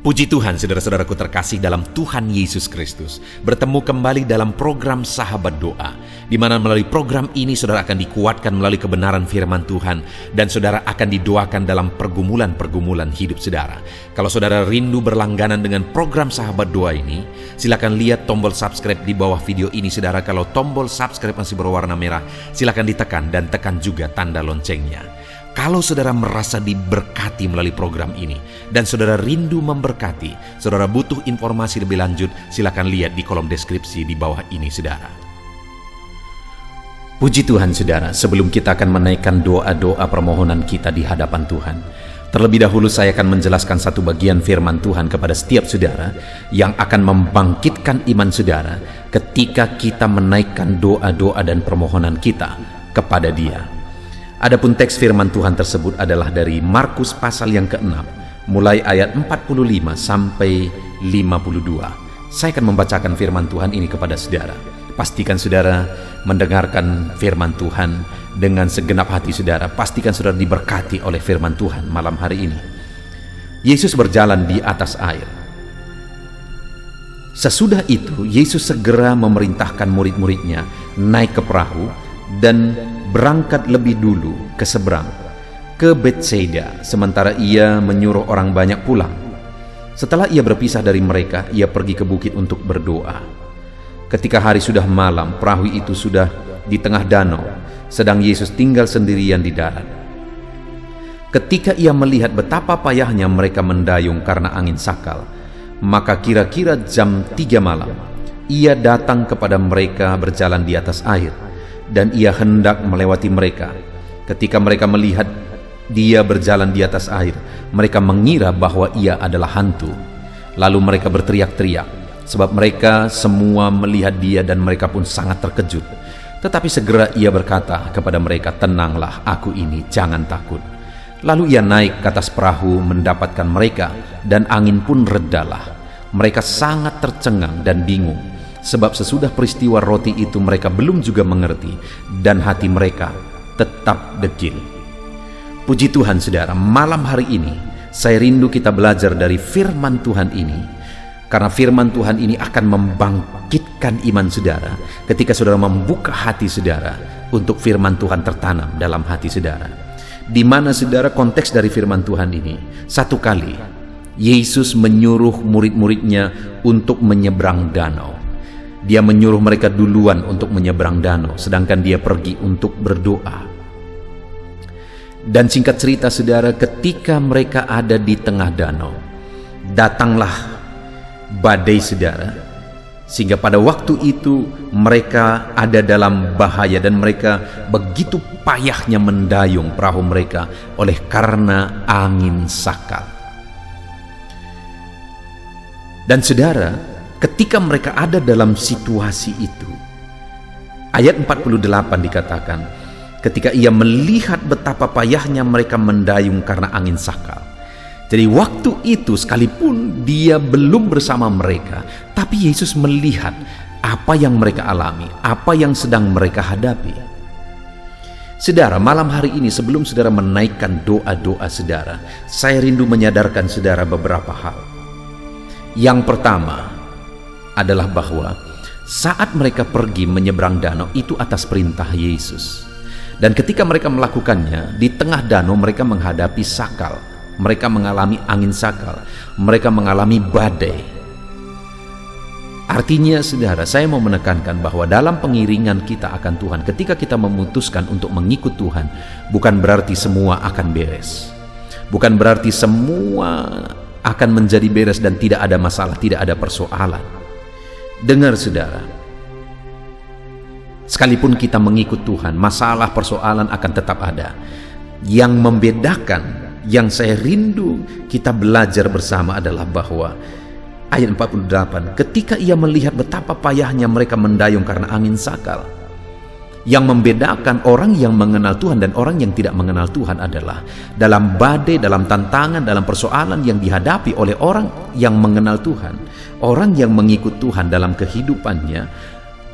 Puji Tuhan, saudara-saudaraku terkasih dalam Tuhan Yesus Kristus. Bertemu kembali dalam program Sahabat Doa, di mana melalui program ini saudara akan dikuatkan melalui kebenaran firman Tuhan, dan saudara akan didoakan dalam pergumulan-pergumulan hidup saudara. Kalau saudara rindu berlangganan dengan program Sahabat Doa ini, silakan lihat tombol subscribe di bawah video ini saudara. Kalau tombol subscribe masih berwarna merah, silakan ditekan dan tekan juga tanda loncengnya. Kalau saudara merasa diberkati melalui program ini dan saudara rindu memberkati, saudara butuh informasi lebih lanjut, silakan lihat di kolom deskripsi di bawah ini saudara. Puji Tuhan saudara, sebelum kita akan menaikkan doa-doa permohonan kita di hadapan Tuhan, terlebih dahulu saya akan menjelaskan satu bagian firman Tuhan kepada setiap saudara yang akan membangkitkan iman saudara ketika kita menaikkan doa-doa dan permohonan kita kepada Dia. Adapun teks firman Tuhan tersebut adalah dari Markus pasal yang ke-6, mulai ayat 45 sampai 52. Saya akan membacakan firman Tuhan ini kepada saudara. Pastikan saudara mendengarkan firman Tuhan dengan segenap hati saudara. Pastikan saudara diberkati oleh firman Tuhan malam hari ini. Yesus berjalan di atas air. Sesudah itu, Yesus segera memerintahkan murid-muridnya naik ke perahu dan berangkat lebih dulu ke seberang, ke Betsaida, sementara ia menyuruh orang banyak pulang. Setelah ia berpisah dari mereka, ia pergi ke bukit untuk berdoa. Ketika hari sudah malam, perahu itu sudah di tengah danau, sedang Yesus tinggal sendirian di darat. Ketika ia melihat betapa payahnya mereka mendayung karena angin sakal, maka kira-kira jam 3 malam, ia datang kepada mereka berjalan di atas air, dan ia hendak melewati mereka. Ketika mereka melihat dia berjalan di atas air, mereka mengira bahwa ia adalah hantu. Lalu mereka berteriak-teriak, sebab mereka semua melihat dia dan mereka pun sangat terkejut. Tetapi segera ia berkata kepada mereka, "Tenanglah, aku ini, jangan takut." Lalu ia naik ke atas perahu mendapatkan mereka, dan angin pun redalah. Mereka sangat tercengang dan bingung, sebab sesudah peristiwa roti itu mereka belum juga mengerti, dan hati mereka tetap degil. Puji Tuhan saudara, malam hari ini saya rindu kita belajar dari firman Tuhan ini, karena firman Tuhan ini akan membangkitkan iman saudara ketika saudara membuka hati saudara untuk firman Tuhan tertanam dalam hati saudara. Di mana saudara konteks dari firman Tuhan ini, satu kali Yesus menyuruh murid-muridnya untuk menyeberang danau. Dia menyuruh mereka duluan untuk menyeberang danau, sedangkan dia pergi untuk berdoa. Dan singkat cerita saudara, ketika mereka ada di tengah danau, datanglah badai saudara, sehingga pada waktu itu mereka ada dalam bahaya, dan mereka begitu payahnya mendayung perahu mereka oleh karena angin sakal. Dan saudara, ketika mereka ada dalam situasi itu, ayat 48 dikatakan, ketika ia melihat betapa payahnya mereka mendayung karena angin sakal. Jadi waktu itu sekalipun dia belum bersama mereka, tapi Yesus melihat apa yang mereka alami, apa yang sedang mereka hadapi. Saudara, malam hari ini sebelum saudara menaikkan doa-doa saudara, saya rindu menyadarkan saudara beberapa hal. Yang pertama adalah bahwa saat mereka pergi menyeberang danau itu atas perintah Yesus. Dan ketika mereka melakukannya, di tengah danau mereka menghadapi sakal. Mereka mengalami angin sakal. Mereka mengalami badai. Artinya saudara, saya mau menekankan bahwa dalam pengiringan kita akan Tuhan, ketika kita memutuskan untuk mengikut Tuhan, bukan berarti semua akan beres. Bukan berarti semua akan menjadi beres dan tidak ada masalah, tidak ada persoalan. Dengar saudara, sekalipun kita mengikut Tuhan, masalah persoalan akan tetap ada. Yang membedakan, yang saya rindu kita belajar bersama adalah bahwa ayat 48, ketika ia melihat betapa payahnya mereka mendayung karena angin sakal. Yang membedakan orang yang mengenal Tuhan dan orang yang tidak mengenal Tuhan adalah dalam badai, dalam tantangan, dalam persoalan yang dihadapi oleh orang yang mengenal Tuhan, orang yang mengikut Tuhan dalam kehidupannya,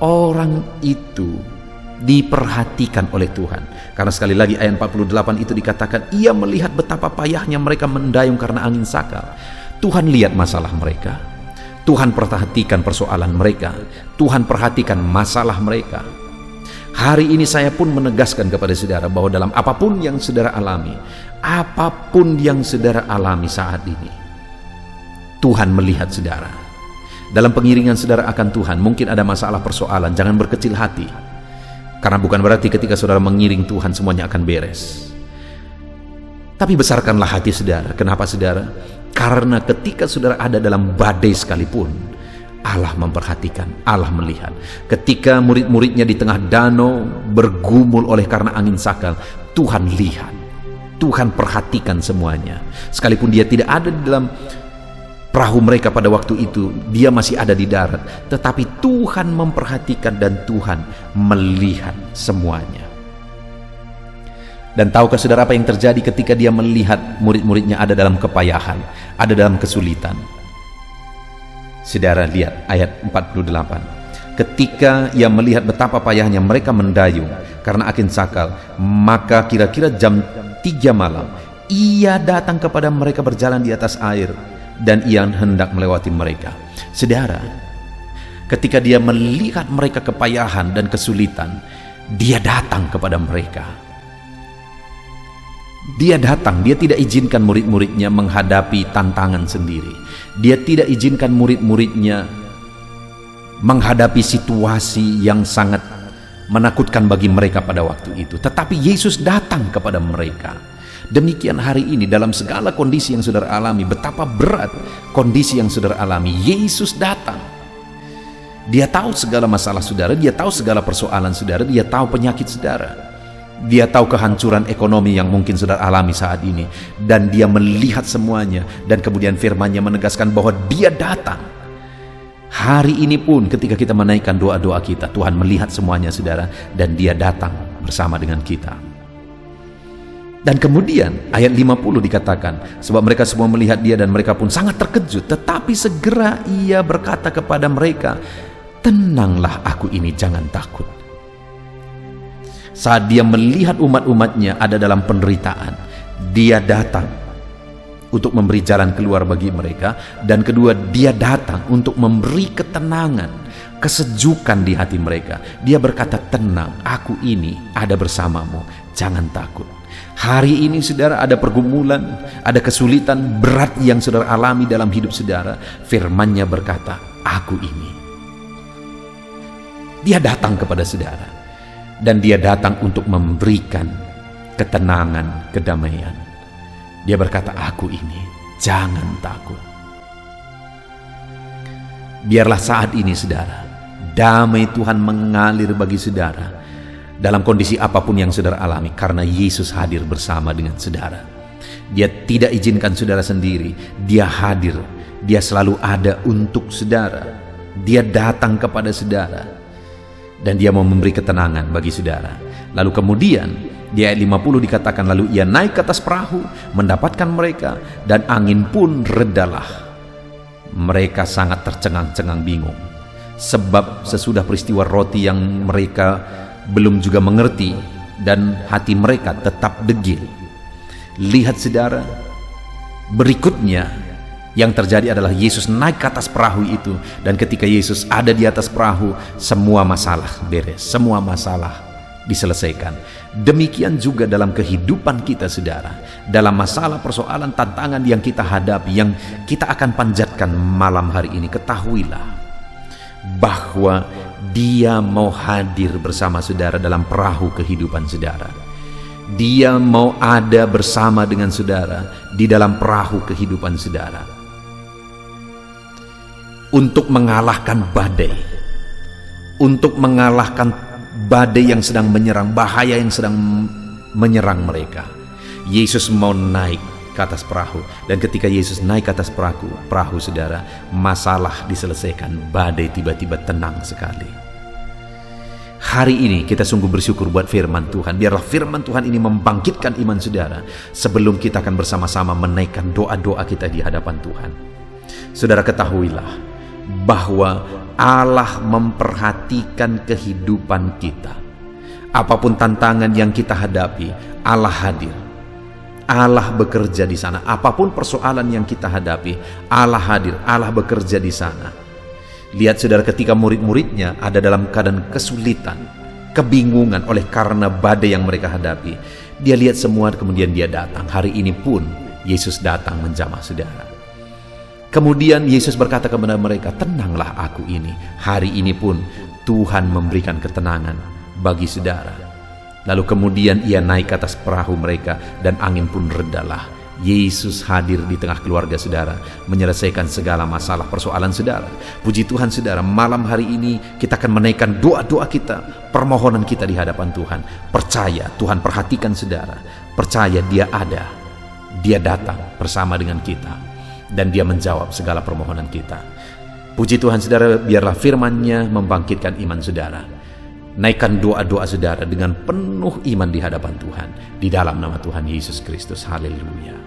orang itu diperhatikan oleh Tuhan. Karena sekali lagi ayat 48 itu dikatakan, ia melihat betapa payahnya mereka mendayung karena angin sakal. Tuhan lihat masalah mereka, Tuhan perhatikan persoalan mereka, Tuhan perhatikan masalah mereka. Hari ini saya pun menegaskan kepada saudara bahwa dalam apapun yang saudara alami, apapun yang saudara alami saat ini, Tuhan melihat saudara. Dalam pengiringan saudara akan Tuhan, mungkin ada masalah persoalan, jangan berkecil hati. Karena bukan berarti ketika saudara mengiring Tuhan semuanya akan beres. Tapi besarkanlah hati saudara. Kenapa saudara? Karena ketika saudara ada dalam badai sekalipun, Allah memperhatikan, Allah melihat. Ketika murid-muridnya di tengah danau bergumul oleh karena angin sakal, Tuhan lihat, Tuhan perhatikan semuanya. Sekalipun dia tidak ada di dalam perahu mereka pada waktu itu, dia masih ada di darat, tetapi Tuhan memperhatikan dan Tuhan melihat semuanya. Dan tahukah saudara apa yang terjadi ketika dia melihat murid-muridnya ada dalam kepayahan, ada dalam kesulitan? Saudara lihat ayat 48. Ketika ia melihat betapa payahnya mereka mendayung karena angin sakal, maka kira-kira jam 3 malam, ia datang kepada mereka berjalan di atas air, dan ia hendak melewati mereka. Saudara, ketika dia melihat mereka kepayahan dan kesulitan, dia datang kepada mereka. Dia datang, dia tidak izinkan murid-muridnya menghadapi tantangan sendiri. Dia tidak izinkan murid-muridnya menghadapi situasi yang sangat menakutkan bagi mereka pada waktu itu. Tetapi Yesus datang kepada mereka. Demikian hari ini dalam segala kondisi yang saudara alami, betapa berat kondisi yang saudara alami, Yesus datang. Dia tahu segala masalah saudara, dia tahu segala persoalan saudara, dia tahu penyakit saudara. Dia tahu kehancuran ekonomi yang mungkin saudara alami saat ini, dan dia melihat semuanya. Dan kemudian firman-Nya menegaskan bahwa dia datang. Hari ini pun ketika kita menaikkan doa-doa kita, Tuhan melihat semuanya saudara, dan dia datang bersama dengan kita. Dan kemudian ayat 50 dikatakan, sebab mereka semua melihat dia dan mereka pun sangat terkejut. Tetapi segera ia berkata kepada mereka, tenanglah aku ini, jangan takut. Saat dia melihat umat-umatnya ada dalam penderitaan, dia datang untuk memberi jalan keluar bagi mereka. Dan kedua, dia datang untuk memberi ketenangan, kesejukan di hati mereka. Dia berkata, tenang, aku ini ada bersamamu, jangan takut. Hari ini saudara ada pergumulan, ada kesulitan berat yang saudara alami dalam hidup saudara. Firman-Nya berkata, aku ini. Dia datang kepada saudara. Dan dia datang untuk memberikan ketenangan, kedamaian. Dia berkata, aku ini, jangan takut. Biarlah saat ini saudara, damai Tuhan mengalir bagi saudara dalam kondisi apapun yang saudara alami, karena Yesus hadir bersama dengan saudara. Dia tidak izinkan saudara sendiri, dia hadir, dia selalu ada untuk saudara. Dia datang kepada saudara, dan dia mau memberi ketenangan bagi saudara. Lalu kemudian di ayat 50 dikatakan, lalu ia naik ke atas perahu mendapatkan mereka, dan angin pun redalah. Mereka sangat tercengang-cengang bingung, sebab sesudah peristiwa roti yang mereka belum juga mengerti, dan hati mereka tetap degil. Lihat saudara, berikutnya yang terjadi adalah Yesus naik ke atas perahu itu, dan ketika Yesus ada di atas perahu, semua masalah beres, semua masalah diselesaikan. Demikian juga dalam kehidupan kita saudara, dalam masalah, persoalan, tantangan yang kita hadapi, yang kita akan panjatkan malam hari ini, ketahuilah bahwa Dia mau hadir bersama saudara dalam perahu kehidupan saudara. Dia mau ada bersama dengan saudara di dalam perahu kehidupan saudara, untuk mengalahkan badai, untuk mengalahkan badai yang sedang menyerang, bahaya yang sedang menyerang mereka. Yesus mau naik ke atas perahu, dan ketika Yesus naik ke atas perahu saudara, masalah diselesaikan, badai tiba-tiba tenang sekali. Hari ini kita sungguh bersyukur buat firman Tuhan. Biarlah firman Tuhan ini membangkitkan iman saudara sebelum kita akan bersama-sama menaikkan doa-doa kita di hadapan Tuhan. Saudara, ketahuilah bahwa Allah memperhatikan kehidupan kita. Apapun tantangan yang kita hadapi, Allah hadir. Allah bekerja di sana. Apapun persoalan yang kita hadapi, Allah hadir, Allah bekerja di sana. Lihat saudara, ketika murid-muridnya ada dalam keadaan kesulitan, kebingungan oleh karena badai yang mereka hadapi, dia lihat semua, kemudian dia datang. Hari ini pun Yesus datang menjamah saudara. Kemudian Yesus berkata kepada mereka, tenanglah aku ini. Hari ini pun Tuhan memberikan ketenangan bagi saudara. Lalu kemudian ia naik ke atas perahu mereka dan angin pun redalah. Yesus hadir di tengah keluarga saudara, menyelesaikan segala masalah persoalan saudara. Puji Tuhan saudara, malam hari ini kita akan menaikkan doa-doa kita, permohonan kita di hadapan Tuhan. Percaya Tuhan perhatikan saudara, percaya Dia ada, Dia datang bersama dengan kita, dan Dia menjawab segala permohonan kita. Puji Tuhan saudara, biarlah firman-Nya membangkitkan iman saudara. Naikkan doa-doa saudara dengan penuh iman di hadapan Tuhan, di dalam nama Tuhan Yesus Kristus. Haleluya.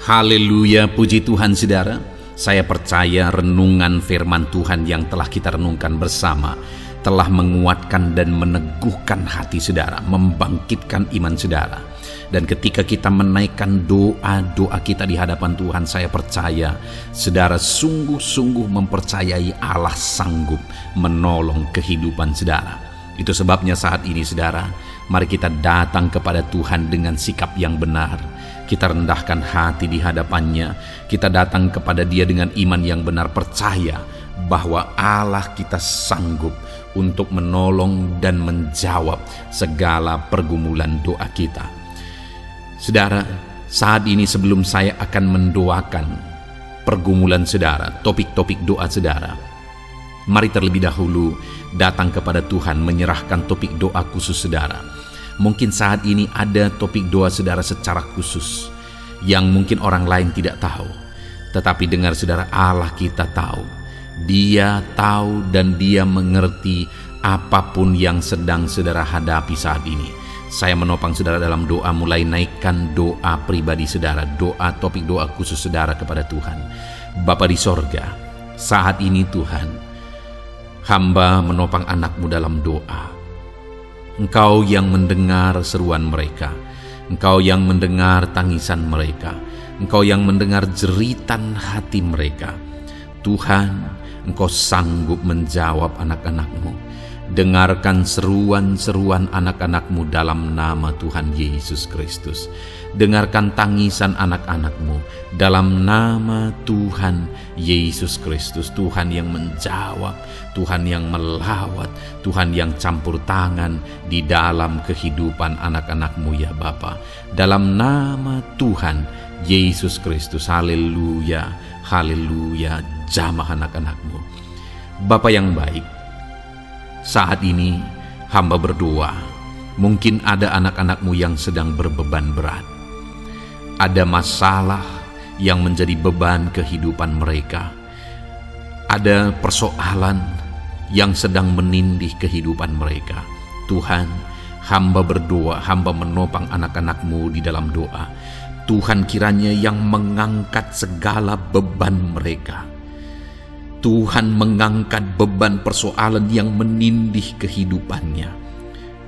Haleluya, puji Tuhan saudara. Saya percaya renungan firman Tuhan yang telah kita renungkan bersama telah menguatkan dan meneguhkan hati saudara, membangkitkan iman saudara. Dan ketika kita menaikkan doa-doa kita di hadapan Tuhan, saya percaya saudara sungguh-sungguh mempercayai Allah sanggup menolong kehidupan saudara. Itu sebabnya saat ini saudara, mari kita datang kepada Tuhan dengan sikap yang benar. Kita rendahkan hati di hadapan-Nya. Kita datang kepada Dia dengan iman yang benar, percaya bahwa Allah kita sanggup untuk menolong dan menjawab segala pergumulan doa kita. Saudara, saat ini sebelum saya akan mendoakan pergumulan saudara, topik-topik doa saudara, mari terlebih dahulu datang kepada Tuhan menyerahkan topik doa khusus saudara. Mungkin saat ini ada topik doa saudara secara khusus yang mungkin orang lain tidak tahu. Tetapi dengar saudara, Allah kita tahu. Dia tahu dan Dia mengerti apapun yang sedang saudara hadapi saat ini. Saya menopang saudara dalam doa, mulai naikkan doa pribadi saudara, doa topik doa khusus saudara kepada Tuhan. Bapa di sorga, saat ini Tuhan, hamba menopang anak-Mu dalam doa. Engkau yang mendengar seruan mereka, Engkau yang mendengar tangisan mereka, Engkau yang mendengar jeritan hati mereka. Tuhan, Engkau sanggup menjawab anak-anak-Mu. Dengarkan seruan-seruan anak-anak-Mu dalam nama Tuhan Yesus Kristus. Dengarkan tangisan anak-anak-Mu dalam nama Tuhan Yesus Kristus. Tuhan yang menjawab, Tuhan yang melawat, Tuhan yang campur tangan di dalam kehidupan anak-anak-Mu ya Bapa. Dalam nama Tuhan Yesus Kristus. Haleluya, haleluya. Jamah anak-anak-Mu. Bapa yang baik, saat ini hamba berdoa, mungkin ada anak-anak-Mu yang sedang berbeban berat. Ada masalah yang menjadi beban kehidupan mereka. Ada persoalan yang sedang menindih kehidupan mereka. Tuhan, hamba berdoa, hamba menopang anak-anak-Mu di dalam doa. Tuhan kiranya yang mengangkat segala beban mereka. Tuhan mengangkat beban persoalan yang menindih kehidupannya.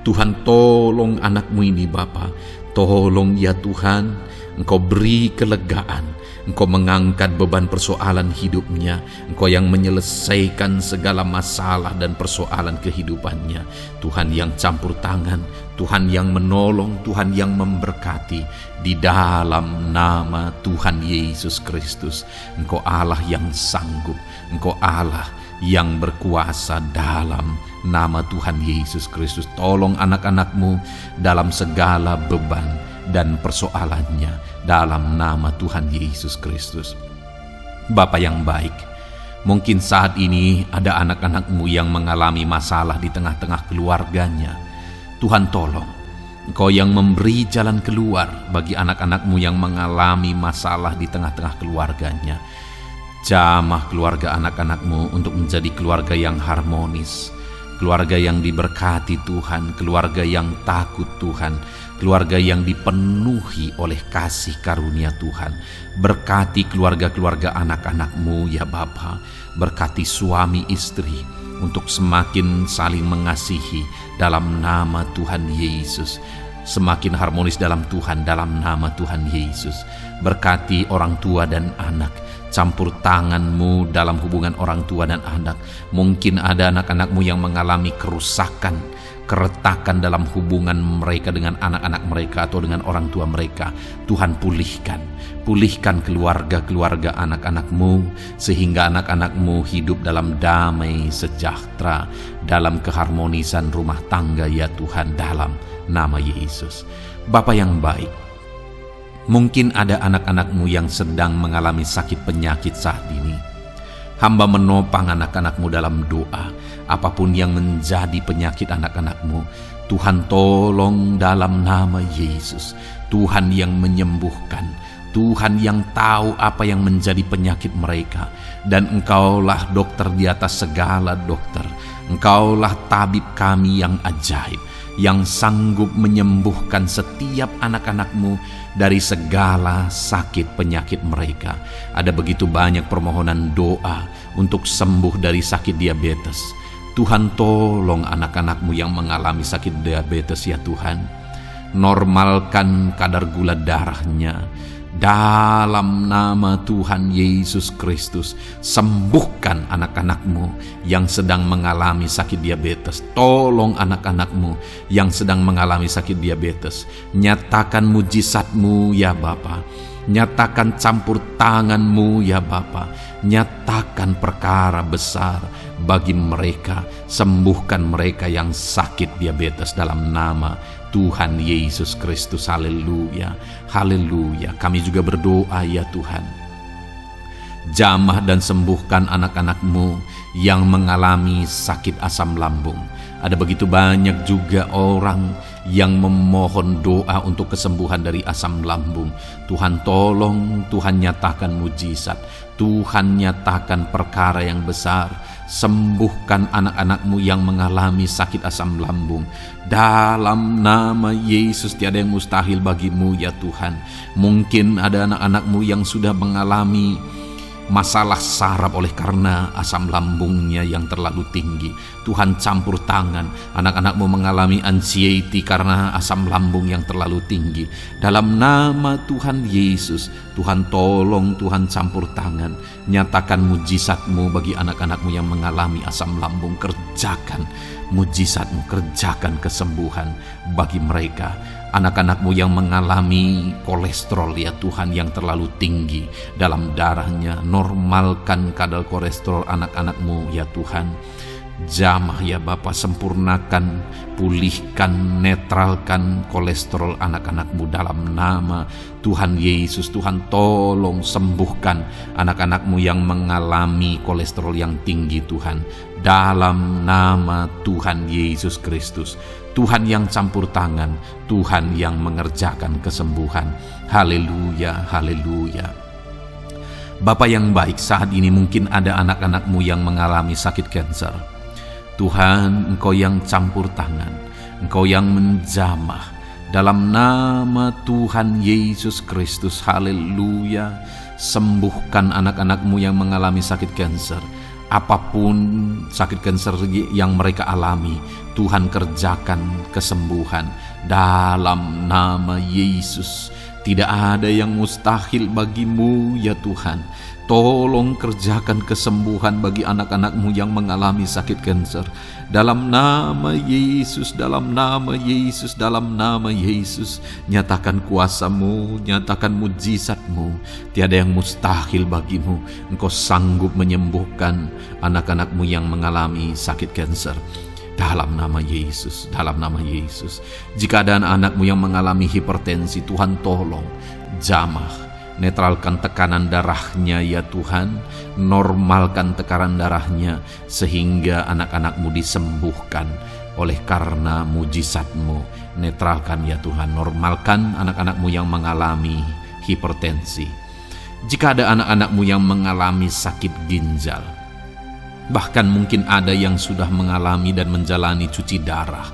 Tuhan, tolong anak-Mu ini Bapa. Tolong ya Tuhan, Engkau beri kelegaan. Engkau mengangkat beban persoalan hidupnya. Engkau yang menyelesaikan segala masalah dan persoalan kehidupannya. Tuhan yang campur tangan, Tuhan yang menolong, Tuhan yang memberkati. Di dalam nama Tuhan Yesus Kristus, Engkau Allah yang sanggup, Engkau Allah yang berkuasa dalam nama Tuhan Yesus Kristus. Tolong anak-anak-Mu dalam segala beban dan persoalannya dalam nama Tuhan Yesus Kristus. Bapa yang baik, mungkin saat ini ada anak-anak-Mu yang mengalami masalah di tengah-tengah keluarganya. Tuhan tolong, Engkau yang memberi jalan keluar bagi anak-anak-Mu yang mengalami masalah di tengah-tengah keluarganya. Jamah keluarga anak-anak-Mu untuk menjadi keluarga yang harmonis, keluarga yang diberkati Tuhan, keluarga yang takut Tuhan, keluarga yang dipenuhi oleh kasih karunia Tuhan. Berkati keluarga-keluarga anak-anak-Mu ya Bapa, berkati suami istri untuk semakin saling mengasihi dalam nama Tuhan Yesus. semakin harmonis dalam Tuhan, dalam nama Tuhan Yesus. Berkati orang tua dan anak, campur tangan-Mu dalam hubungan orang tua dan anak. Mungkin ada anak-anak-Mu yang mengalami kerusakan, keretakan dalam hubungan mereka dengan anak-anak mereka atau dengan orang tua mereka. Tuhan pulihkan keluarga-keluarga anak-anak-Mu, sehingga anak-anak-Mu hidup dalam damai sejahtera, dalam keharmonisan rumah tangga ya Tuhan, dalam nama Yesus. Bapa yang baik, mungkin ada anak-anak-Mu yang sedang mengalami sakit penyakit saat ini. Hamba menopang anak-anak-Mu dalam doa. Apapun yang menjadi penyakit anak-anak-Mu, Tuhan tolong dalam nama Yesus. Tuhan yang menyembuhkan, Tuhan yang tahu apa yang menjadi penyakit mereka. Dan Engkaulah dokter di atas segala dokter. Engkaulah tabib kami yang ajaib, yang sanggup menyembuhkan setiap anak-anak-Mu dari segala sakit penyakit mereka. Ada begitu banyak permohonan doa untuk sembuh dari sakit diabetes. Tuhan tolong anak-anak-Mu yang mengalami sakit diabetes ya Tuhan. Normalkan kadar gula darahnya. Dalam nama Tuhan Yesus Kristus, sembuhkan anak-anak-Mu yang sedang mengalami sakit diabetes. Tolong anak-anak-Mu yang sedang mengalami sakit diabetes. Nyatakan mujizat-Mu ya Bapa. Nyatakan campur tangan-Mu ya Bapa. Nyatakan perkara besar bagi mereka. Sembuhkan mereka yang sakit diabetes dalam nama Tuhan Yesus Kristus. Haleluya, haleluya. Kami juga berdoa ya Tuhan, jamah dan sembuhkan anak-anak-Mu yang mengalami sakit asam lambung. Ada begitu banyak juga orang yang memohon doa untuk kesembuhan dari asam lambung. Tuhan tolong, Tuhan nyatakan mujizat, Tuhan nyatakan perkara yang besar. Sembuhkan anak-anak-Mu yang mengalami sakit asam lambung. Dalam nama Yesus, tiada yang mustahil bagi-Mu ya Tuhan. Mungkin ada anak-anak-Mu yang sudah mengalami masalah saraf oleh karena asam lambungnya yang terlalu tinggi. Tuhan campur tangan. Anak-anak-Mu mengalami anxiety karena asam lambung yang terlalu tinggi. Dalam nama Tuhan Yesus, Tuhan tolong, Tuhan campur tangan. Nyatakan mujizat-Mu bagi anak-anak-Mu yang mengalami asam lambung. Kerjakan mujizat-Mu, kerjakan kesembuhan bagi mereka. Anak-anak-Mu yang mengalami kolesterol ya Tuhan yang terlalu tinggi dalam darahnya, normalkan kadar kolesterol anak-anak-Mu ya Tuhan. Jamah ya Bapa, sempurnakan, pulihkan, netralkan kolesterol anak-anak-Mu dalam nama Tuhan Yesus. Tuhan tolong sembuhkan anak-anak-Mu yang mengalami kolesterol yang tinggi Tuhan, dalam nama Tuhan Yesus Kristus. Tuhan yang campur tangan, Tuhan yang mengerjakan kesembuhan. Haleluya, haleluya. Bapa yang baik, saat ini mungkin ada anak-anak-Mu yang mengalami sakit kanker. Tuhan, Engkau yang campur tangan, Engkau yang menjamah. Dalam nama Tuhan Yesus Kristus, haleluya. Sembuhkan anak-anak-Mu yang mengalami sakit kanker. Apapun sakit kanker yang mereka alami, Tuhan kerjakan kesembuhan dalam nama Yesus. Tidak ada yang mustahil bagi-Mu ya Tuhan. Tolong kerjakan kesembuhan bagi anak-anak-Mu yang mengalami sakit kanker. Dalam nama Yesus, dalam nama Yesus, dalam nama Yesus. Nyatakan kuasa-Mu, nyatakan mujizat-Mu. Tiada yang mustahil bagi-Mu. Engkau sanggup menyembuhkan anak-anak-Mu yang mengalami sakit kanker. Dalam nama Yesus, dalam nama Yesus. Jika ada anak-anak-Mu yang mengalami hipertensi, Tuhan tolong jamah, netralkan tekanan darahnya ya Tuhan. Normalkan tekanan darahnya sehingga anak-anak-Mu disembuhkan oleh karena mujizat-Mu. Netralkan ya Tuhan, normalkan anak-anak-Mu yang mengalami hipertensi. Jika ada anak-anak-Mu yang mengalami sakit ginjal, bahkan mungkin ada yang sudah mengalami dan menjalani cuci darah,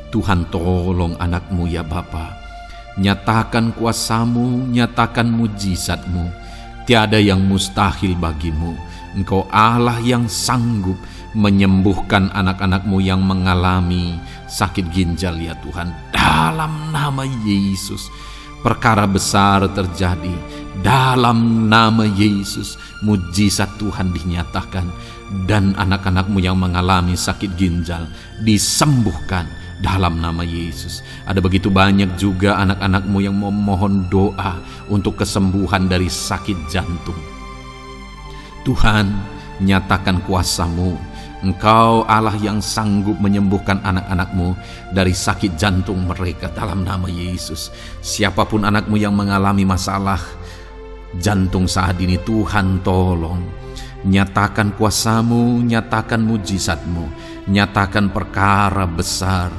Tuhan tolong anak-Mu ya Bapa. Nyatakan kuasa-Mu, nyatakan mujizat-Mu. Tiada yang mustahil bagi-Mu. Engkau Allah yang sanggup menyembuhkan anak-anak-Mu yang mengalami sakit ginjal ya Tuhan. Dalam nama Yesus, perkara besar terjadi. Dalam nama Yesus, mujizat Tuhan dinyatakan. Dan anak-anak-Mu yang mengalami sakit ginjal disembuhkan dalam nama Yesus. Ada begitu banyak juga anak-anak-Mu yang memohon doa untuk kesembuhan dari sakit jantung. Tuhan, nyatakan kuasa-Mu. Engkau Allah yang sanggup menyembuhkan anak-anak-Mu dari sakit jantung mereka dalam nama Yesus. Siapapun anak-Mu yang mengalami masalah jantung saat ini, Tuhan tolong. Nyatakan kuasa-Mu, nyatakan mujizat-Mu, nyatakan perkara besar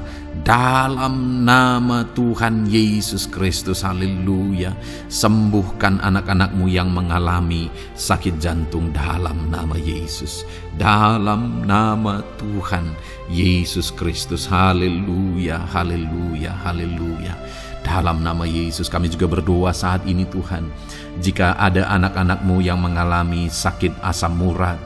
dalam nama Tuhan Yesus Kristus. Haleluya. Sembuhkan anak-anak-Mu yang mengalami sakit jantung dalam nama Yesus, dalam nama Tuhan Yesus Kristus. Haleluya, haleluya, haleluya. Dalam nama Yesus kami juga berdoa saat ini Tuhan, jika ada anak-anak-Mu yang mengalami sakit asam urat,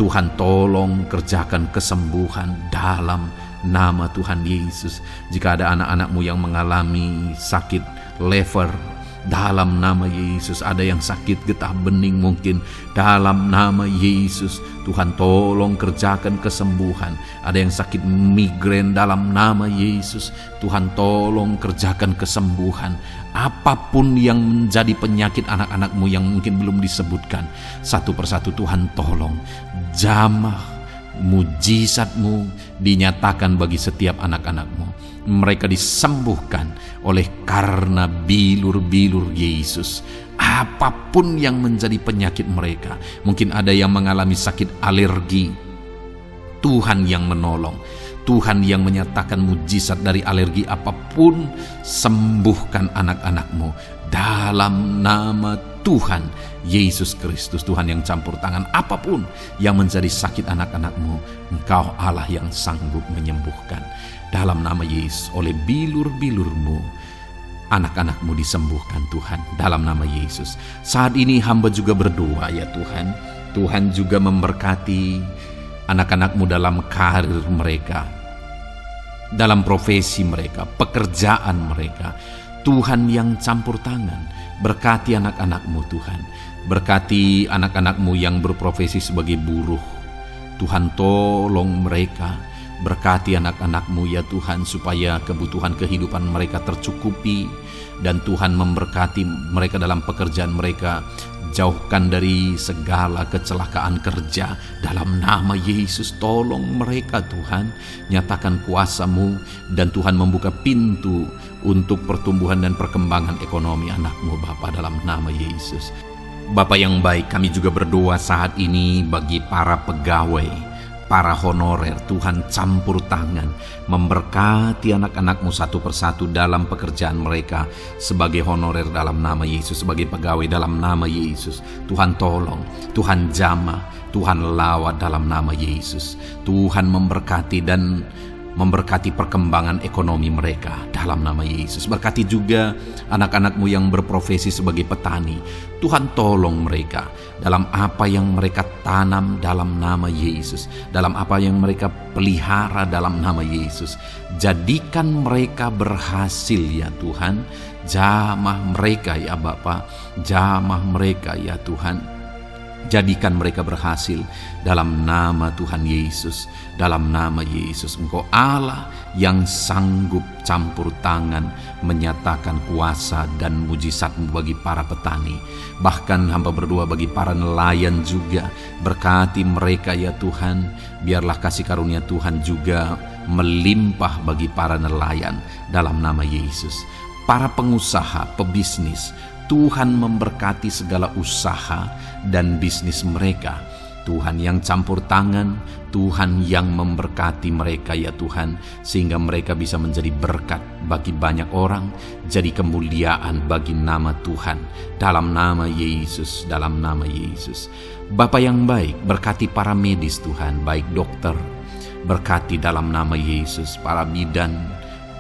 Tuhan tolong kerjakan kesembuhan dalam nama Tuhan Yesus. Jika ada anak-anak-Mu yang mengalami sakit liver, dalam nama Yesus. Ada yang sakit getah bening mungkin, dalam nama Yesus Tuhan tolong kerjakan kesembuhan. Ada yang sakit migrain, dalam nama Yesus Tuhan tolong kerjakan kesembuhan. Apapun yang menjadi penyakit anak-anak-Mu yang mungkin belum disebutkan, satu persatu Tuhan tolong. Jamah mujizat-Mu dinyatakan bagi setiap anak-anak-Mu. Mereka disembuhkan oleh karena bilur-bilur Yesus. Apapun yang menjadi penyakit mereka, mungkin ada yang mengalami sakit alergi, Tuhan yang menolong, Tuhan yang menyatakan mujizat dari alergi apapun. Sembuhkan anak-anak-Mu dalam nama Tuhan Yesus Kristus. Tuhan yang campur tangan apapun yang menjadi sakit anak-anak-Mu, Engkau Allah yang sanggup menyembuhkan. Dalam nama Yesus, oleh bilur-bilur-Mu anak-anak-Mu disembuhkan Tuhan, dalam nama Yesus. Saat ini hamba juga berdoa ya Tuhan, Tuhan juga memberkati anak-anak-Mu dalam karir mereka, dalam profesi mereka, pekerjaan mereka. Tuhan yang campur tangan, berkati anak-anak-Mu Tuhan. Berkati anak-anak-Mu yang berprofesi sebagai buruh, Tuhan tolong mereka. Berkati anak-anak-Mu ya Tuhan, supaya kebutuhan kehidupan mereka tercukupi. Dan Tuhan memberkati mereka dalam pekerjaan mereka. Jauhkan dari segala kecelakaan kerja dalam nama Yesus. Tolong mereka Tuhan, nyatakan kuasa-Mu. Dan Tuhan membuka pintu untuk pertumbuhan dan perkembangan ekonomi anak-Mu Bapa, dalam nama Yesus. Bapa yang baik, kami juga berdoa saat ini bagi para pegawai, para honorer. Tuhan campur tangan, memberkati anak-anak-Mu satu persatu dalam pekerjaan mereka sebagai honorer dalam nama Yesus, sebagai pegawai dalam nama Yesus. Tuhan tolong, Tuhan jamah, Tuhan lawat dalam nama Yesus. Tuhan memberkati dan memberkati perkembangan ekonomi mereka dalam nama Yesus. Berkati juga anak-anak-Mu yang berprofesi sebagai petani. Tuhan tolong mereka dalam apa yang mereka tanam dalam nama Yesus, dalam apa yang mereka pelihara dalam nama Yesus. Jadikan mereka berhasil ya Tuhan. Jamah mereka ya Bapa, jamah mereka ya Tuhan. Jadikan mereka berhasil dalam nama Tuhan Yesus, dalam nama Yesus. Engkau Allah yang sanggup campur tangan, menyatakan kuasa dan mujizat-Mu bagi para petani. Bahkan hamba berdoa bagi para nelayan juga. Berkati mereka ya Tuhan. Biarlah kasih karunia Tuhan juga melimpah bagi para nelayan dalam nama Yesus. Para pengusaha, pebisnis, Tuhan memberkati segala usaha dan bisnis mereka. Tuhan yang campur tangan, Tuhan yang memberkati mereka ya Tuhan, sehingga mereka bisa menjadi berkat bagi banyak orang, jadi kemuliaan bagi nama Tuhan, dalam nama Yesus, dalam nama Yesus. Bapa yang baik, berkati para medis Tuhan, baik dokter, berkati dalam nama Yesus, para bidan,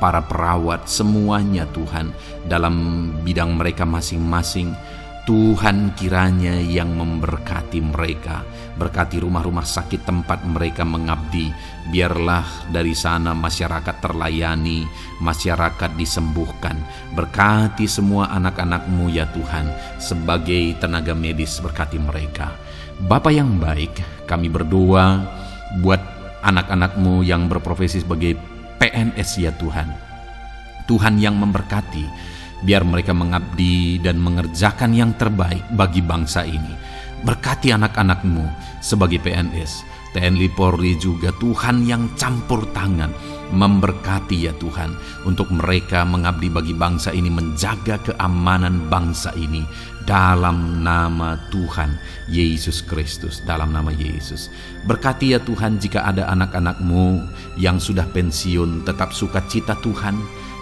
para perawat, semuanya Tuhan, dalam bidang mereka masing-masing. Tuhan kiranya yang memberkati mereka, berkati rumah-rumah sakit tempat mereka mengabdi. Biarlah dari sana masyarakat terlayani, masyarakat disembuhkan. Berkati semua anak-anak-Mu ya Tuhan, sebagai tenaga medis berkati mereka. Bapa yang baik, kami berdoa buat anak-anak-Mu yang berprofesi sebagai PNS ya Tuhan. Tuhan yang memberkati, biar mereka mengabdi dan mengerjakan yang terbaik bagi bangsa ini. Berkati anak-anak-Mu sebagai PNS, TNI Polri juga, Tuhan yang campur tangan, memberkati ya Tuhan, untuk mereka mengabdi bagi bangsa ini, menjaga keamanan bangsa ini, dalam nama Tuhan Yesus Kristus, dalam nama Yesus. Berkati ya Tuhan, jika ada anak-anak-Mu yang sudah pensiun, tetap sukacita Tuhan,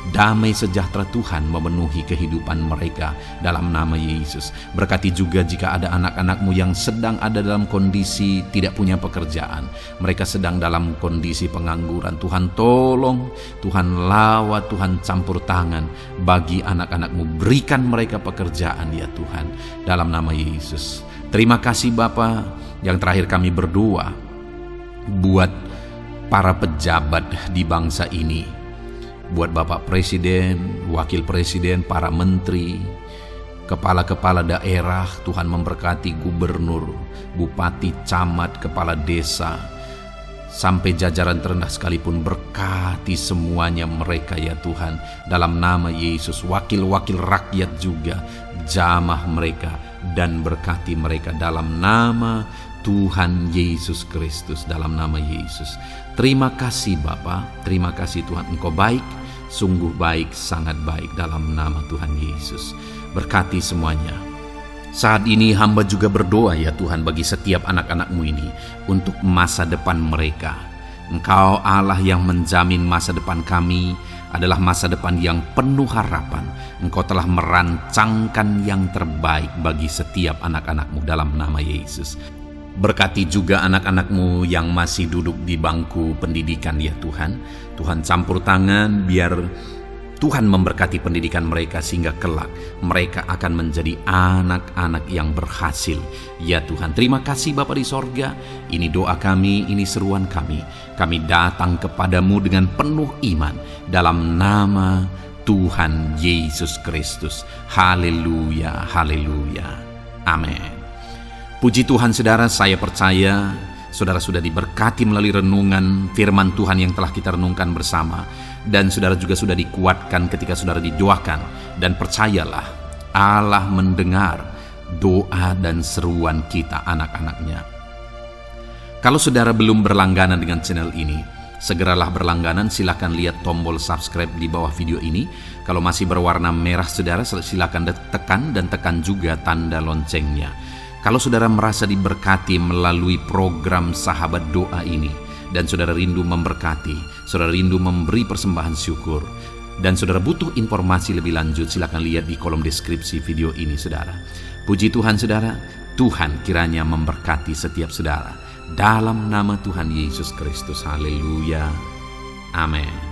damai sejahtera Tuhan memenuhi kehidupan mereka, dalam nama Yesus. Berkati juga jika ada anak-anak-Mu yang sedang ada dalam kondisi tidak punya pekerjaan, mereka sedang dalam kondisi pengangguran. Tuhan tolong, Tuhan lawat, Tuhan campur tangan bagi anak-anak-Mu, berikan mereka pekerjaan ya Tuhan, dalam nama Yesus. Terima kasih Bapa. Yang terakhir kami berdoa buat para pejabat di bangsa ini, buat Bapak Presiden, Wakil Presiden, para menteri, kepala-kepala daerah. Tuhan memberkati gubernur, bupati, camat, kepala desa, sampai jajaran terendah sekalipun. Berkati semuanya mereka ya Tuhan, dalam nama Yesus. Wakil-wakil rakyat juga, jamah mereka, dan berkati mereka dalam nama Tuhan Yesus Kristus, dalam nama Yesus. Terima kasih Bapa, terima kasih Tuhan, Engkau baik, sungguh baik, sangat baik, dalam nama Tuhan Yesus. Berkati semuanya. Saat ini hamba juga berdoa ya Tuhan bagi setiap anak-anak-Mu ini, untuk masa depan mereka. Engkau Allah yang menjamin masa depan kami adalah masa depan yang penuh harapan. Engkau telah merancangkan yang terbaik bagi setiap anak-anak-Mu, dalam nama Yesus. Berkati juga anak-anak-Mu yang masih duduk di bangku pendidikan ya Tuhan. Tuhan campur tangan, biar Tuhan memberkati pendidikan mereka, sehingga kelak mereka akan menjadi anak-anak yang berhasil ya Tuhan. Terima kasih Bapa di sorga. Ini doa kami, ini seruan kami. Kami datang kepadamu dengan penuh iman, dalam nama Tuhan Yesus Kristus. Haleluya, haleluya, amin. Puji Tuhan saudara, saya percaya saudara sudah diberkati melalui renungan firman Tuhan yang telah kita renungkan bersama. Dan saudara juga sudah dikuatkan ketika saudara didoakan. Dan percayalah, Allah mendengar doa dan seruan kita, anak-anaknya. Kalau saudara belum berlangganan dengan channel ini, segeralah berlangganan. Silakan lihat tombol subscribe di bawah video ini. Kalau masih berwarna merah saudara, silakan tekan, dan tekan juga tanda loncengnya. Kalau saudara merasa diberkati melalui program Sahabat Doa ini, dan saudara rindu memberkati, saudara rindu memberi persembahan syukur, dan saudara butuh informasi lebih lanjut, silakan lihat di kolom deskripsi video ini saudara. Puji Tuhan saudara, Tuhan kiranya memberkati setiap saudara, dalam nama Tuhan Yesus Kristus. Haleluya, amin.